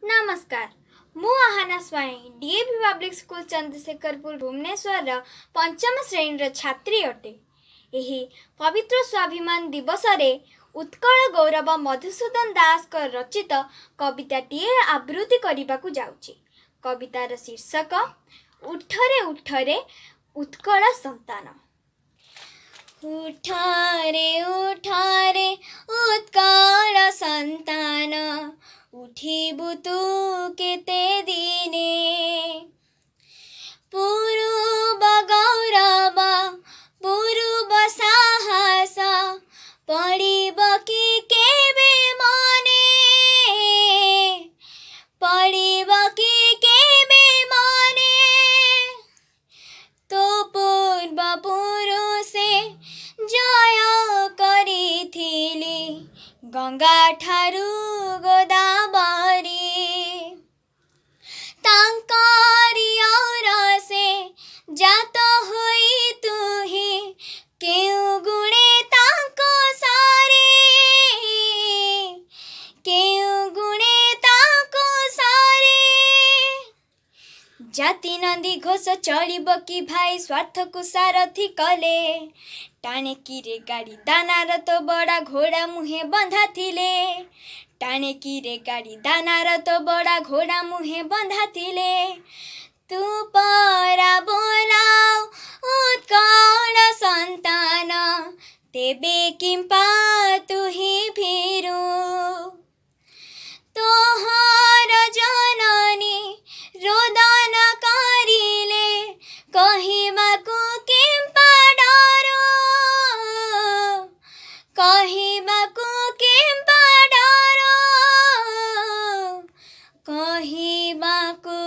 नमस्कार मु Aahana Swain DAV public school Chandrasekharpur Bhubaneswar पंचम श्रेणी छात्री अटे। यही पवित्र स्वाभिमान दिवस रे उत्कल गौरव मधुसूदन दास रचित कविताटीए आवृत्ति करने जाऊँगी। कवितार शीर्षक उठरे उठरे उत्कल संतान। उठरे उठरे उत्कल संतान उठिबु तू केते दिने पूर्व गौरव पूर्व साहस पड़िब कि केबे मने पड़िब कि केबे मने तो पूर्व पुरुषे जय करिथिली गंगा ठारू गोदावरी तांकारी और से जात होई तुही केउ गुणे तांको सारे केउ गुणे तांको सारे जाति नंदी घोष चलिब कि भाई स्वार्थ को सारथी कले टाणे किरे गाड़ी दानार तो बड़ा घोड़ा मुहे बंधा थिले टाणे किरे गाड़ी दानार तो बड़ा घोड़ा मुहे बंधा थिले तू परा बोलाओ उत्कल संतान तेबे किंपा तुही फिरू तोहर जननी रोदन करिले कहिबाकु किंपा डरो कहिबाकु किंपा डरो कहिबाकु